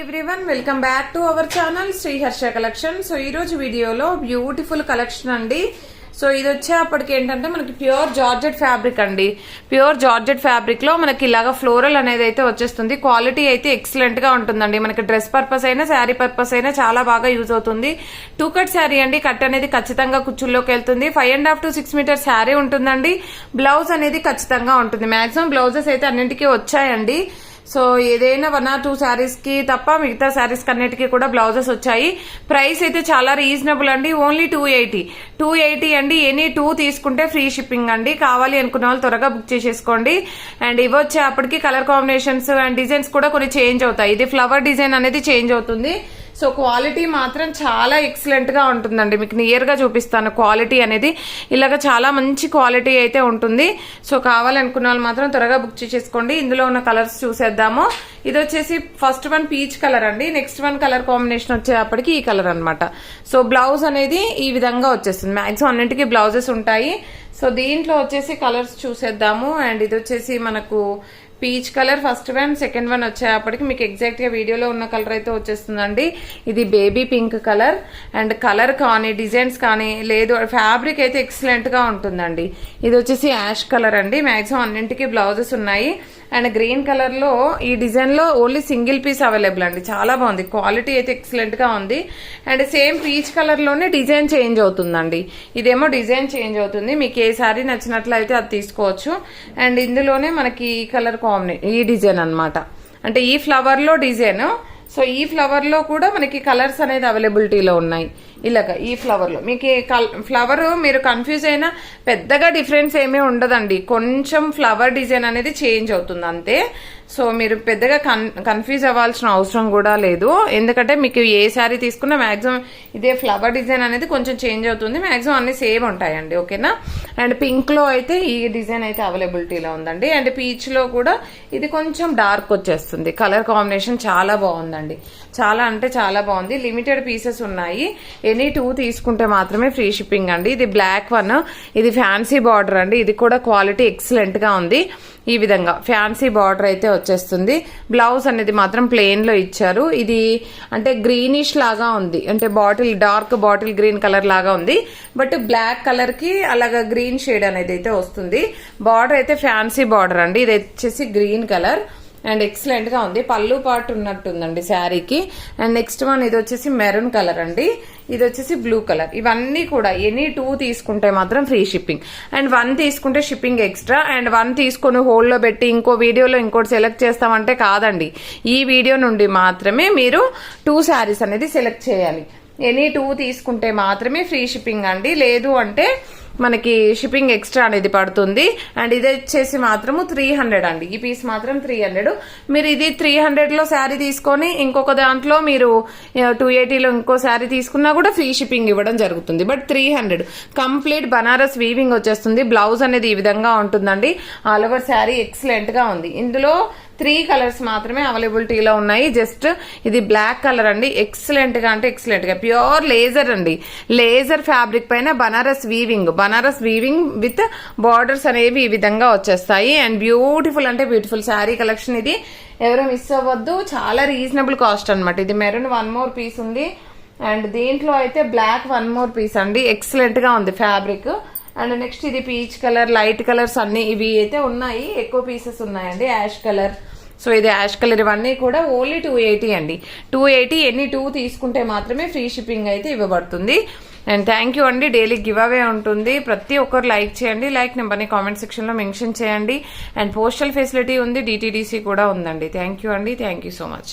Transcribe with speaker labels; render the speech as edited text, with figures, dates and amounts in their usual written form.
Speaker 1: Everyone welcome back to our channel Shri Harsha collection. So ఈ రోజు వీడియోలో బ్యూటిఫుల్ కలెక్షన్ అండి. సో ఇది వచ్చేప్పటికి ఏంటంటే మనకి ప్యూర్ జార్జెట్ ఫ్యాబ్రిక్ అండి. ప్యూర్ జార్జెట్ ఫ్యాబ్రిక్ లో మనకి ఇలాగా ఫ్లోరల్ అనేది అయితే వచ్చేస్తుంది. క్వాలిటీ అయితే ఎక్సలెంట్ గా ఉంటుందండి. మనకి డ్రెస్ పర్పస్ అయినా శారీ పర్పస్ అయినా చాలా బాగా యూజ్ అవుతుంది. 2 కట్ శారీ అండి. కట్ అనేది ఖచ్చితంగా కుచ్చుల్లోకి వెళ్తుంది. 5.5 to 6 మీటర్ శారీ ఉంటుందండి. బ్లౌజ్ అనేది ఖచ్చితంగా ఉంటుంది. మాక్సిమం బ్లౌజెస్ అయితే అన్నింటికీ వచ్చాయండి. సో ఏదైనా 1 or 2 శారీస్ కి తప్ప మిగతా శారీస్ కన్నిటికీ కూడా బ్లౌజెస్ వచ్చాయి. ప్రైస్ అయితే చాలా రీజనబుల్ అండి. ఓన్లీ 280 అండి. ఎనీ 2 తీసుకుంటే ఫ్రీ షిప్పింగ్ అండి. కావాలి అనుకున్న వాళ్ళు త్వరగా బుక్ చేసేసుకోండి. అండ్ ఇవి వచ్చేప్పటికి కలర్ కాంబినేషన్స్ అండ్ డిజైన్స్ కూడా కొన్ని చేంజ్ అవుతాయి. ఇది ఫ్లవర్ డిజైన్ అనేది చేంజ్ అవుతుంది. సో క్వాలిటీ మాత్రం చాలా ఎక్సలెంట్ గా ఉంటుందండి. మీకు నియర్ గా చూపిస్తాను. క్వాలిటీ అనేది ఇలాగ చాలా మంచి క్వాలిటీ అయితే ఉంటుంది. సో కావాలనుకున్న వాళ్ళు మాత్రం త్వరగా బుక్ చేసేసుకోండి. ఇందులో ఉన్న కలర్స్ చూసేద్దాము. ఇది వచ్చేసి ఫస్ట్ వన్ పీచ్ కలర్ అండి. నెక్స్ట్ వన్ కలర్ కాంబినేషన్ వచ్చేప్పటికి ఈ కలర్ అనమాట. సో బ్లౌజ్ అనేది ఈ విధంగా వచ్చేస్తుంది. మాక్సిమం అన్నింటికి బ్లౌజెస్ ఉంటాయి. సో దీంట్లో వచ్చేసి కలర్స్ చూసేద్దాము. అండ్ ఇది వచ్చేసి మనకు peach colour first one, second one వచ్చేప్పటికి మీకు ఎగ్జాక్ట్ గా వీడియోలో ఉన్న కలర్ అయితే వచ్చేస్తుందండి. ఇది baby pink colour. And colour కానీ డిజైన్స్ కానీ లేదు, ఫ్యాబ్రిక్ అయితే ఎక్సలెంట్ గా ఉంటుందండి. ఇది వచ్చేసి యాష్ కలర్ అండి. మాక్సిమం అన్నింటికి బ్లౌజెస్ ఉన్నాయి. అండ్ గ్రీన్ కలర్ లో ఈ డిజైన్ లో ఓన్లీ సింగిల్ పీస్ అవైలబుల్ అండి. చాలా బాగుంది. క్వాలిటీ అయితే ఎక్సలెంట్ గా ఉంది. అండ్ సేమ్ పీచ్ కలర్ లోనే డిజైన్ చేంజ్ అవుతుందండి. ఇదేమో డిజైన్ చేంజ్ అవుతుంది. మీకు ఏ సారీ నచ్చినట్లయితే అది తీసుకోవచ్చు. అండ్ ఇందులోనే మనకి ఈ కలర్ ఈ డిజైన్ అన్నమాట. అంటే ఈ ఫ్లవర్ లో డిజైన్. సో ఈ ఫ్లవర్ లో కూడా మనకి కలర్స్ అనేది అవైలబిలిటీలో ఉన్నాయి. ఇలాగ ఈ ఫ్లవర్ లో మీకు ఫ్లవర్ మీరు కన్ఫ్యూజ్ అయినా పెద్దగా డిఫరెన్స్ ఏమీ ఉండదండి. కొంచెం ఫ్లవర్ డిజైన్ అనేది చేంజ్ అవుతుంది అంతే. సో మీరు పెద్దగా కన్ఫ్యూజ్ అవ్వాల్సిన అవసరం కూడా లేదు. ఎందుకంటే మీకు ఏ శారీ తీసుకున్నా మాక్సిమం ఇదే ఫ్లవర్ డిజైన్ అనేది కొంచెం చేంజ్ అవుతుంది. మాక్సిమం అన్ని సేమ్ ఉంటాయండి. ఓకేనా. అండ్ పింక్ లో అయితే ఈ డిజైన్ అయితే అవైలబిలిటీలో ఉందండి. అండ్ పీచ్ లో కూడా ఇది కొంచెం డార్క్ వచ్చేస్తుంది. కలర్ కాంబినేషన్ చాలా బాగుందండి. చాలా అంటే చాలా బాగుంది. లిమిటెడ్ పీసెస్ ఉన్నాయి. ఎనీ 2 తీసుకుంటే మాత్రమే ఫ్రీ షిప్పింగ్ అండి. ఇది బ్లాక్ వన్. ఇది ఫ్యాన్సీ బార్డర్ అండి. ఇది కూడా క్వాలిటీ ఎక్సలెంట్ గా ఉంది. ఈ విధంగా ఫ్యాన్సీ బార్డర్ అయితే వచ్చేస్తుంది. బ్లౌజ్ అనేది మాత్రం ప్లెయిన్ లో ఇచ్చారు. ఇది అంటే గ్రీనిష్ లాగా ఉంది. అంటే డార్క్ బాటిల్ గ్రీన్ కలర్ లాగా ఉంది. బట్ బ్లాక్ కలర్ కి అలాగా గ్రీన్ షేడ్ అనేది అయితే వస్తుంది. బార్డర్ అయితే ఫ్యాన్సీ బార్డర్ అండి. ఇది వచ్చేసి గ్రీన్ కలర్. అండ్ ఎక్సలెంట్ గా ఉంది. పళ్ళు పాటు ఉన్నట్టుందండి శారీకి. అండ్ నెక్స్ట్ వన్ ఇది వచ్చేసి మెరూన్ కలర్ అండి. ఇది వచ్చేసి బ్లూ కలర్. ఇవన్నీ కూడా ఎనీ 2 తీసుకుంటే మాత్రం ఫ్రీ షిప్పింగ్. అండ్ 1 తీసుకుంటే షిప్పింగ్ ఎక్స్ట్రా. అండ్ 1 తీసుకొని హోల్డ్ లో పెట్టి ఇంకో వీడియోలో ఇంకోటి సెలెక్ట్ చేస్తామంటే కాదండి. ఈ వీడియో నుండి మాత్రమే మీరు 2 శారీస్ అనేది సెలెక్ట్ చేయాలి. ఎనీ 2 తీసుకుంటే మాత్రమే ఫ్రీ షిప్పింగ్ అండి. లేదు అంటే మనకి షిప్పింగ్ ఎక్స్ట్రా అనేది పడుతుంది. అండ్ ఇది వచ్చేసి మాత్రము 300 అండి. ఈ పీస్ మాత్రం 300. మీరు ఇది 300 లో శారీ తీసుకొని ఇంకొక దాంట్లో మీరు 280 లో ఇంకో శారీ తీసుకున్నా కూడా ఫ్రీ షిప్పింగ్ ఇవ్వడం జరుగుతుంది. బట్ 300 కంప్లీట్ బనారస్ వీవింగ్ వచ్చేస్తుంది. బ్లౌజ్ అనేది ఈ విధంగా ఉంటుందండి. ఆల్ ఓవర్ శారీ ఎక్సలెంట్ గా ఉంది. ఇందులో 3 కలర్స్ మాత్రమే అవైలబిలిటీలో ఉన్నాయి. జస్ట్ ఇది బ్లాక్ కలర్ అండి. ఎక్సలెంట్ గా అంటే ఎక్సలెంట్ గా ప్యూర్ లేజర్ అండి. లేజర్ ఫ్యాబ్రిక్ పైన బనారస్ వీవింగ్ విత్ బార్డర్స్ అనేవి ఈ విధంగా వచ్చేస్తాయి. అండ్ బ్యూటిఫుల్ అంటే బ్యూటిఫుల్ శారీ కలెక్షన్ ఇది. ఎవరో మిస్ అవ్వద్దు. చాలా రీజనబుల్ కాస్ట్ అనమాట. ఇది మెరూన్ 1 more పీస్ ఉంది. అండ్ దీంట్లో అయితే బ్లాక్ 1 more పీస్ అండి. ఎక్సలెంట్ గా ఉంది ఫ్యాబ్రిక్. అండ్ నెక్స్ట్ ఇది పీచ్ కలర్, లైట్ కలర్స్ అన్ని ఇవి అయితే ఉన్నాయి. ఎక్కువ పీసెస్ ఉన్నాయండి. Ash colour. సో ఇది యాష్ కలర్. ఇవన్నీ కూడా ఓన్లీ 280 అండి. 280 ఎన్ని 2 తీసుకుంటే మాత్రమే ఫ్రీ షిప్పింగ్ అయితే ఇవ్వబడుతుంది. అండ్ థ్యాంక్ యూ అండి. డైలీ గివ్ అవే ఉంటుంది. ప్రతి ఒక్కరు లైక్ చేయండి. లైక్ నెంబర్ని కామెంట్ సెక్షన్ లో మెన్షన్ చేయండి. అండ్ పోస్టల్ ఫెసిలిటీ ఉంది. DTDC కూడా ఉందండి. థ్యాంక్ యూ అండి. Thank you so much.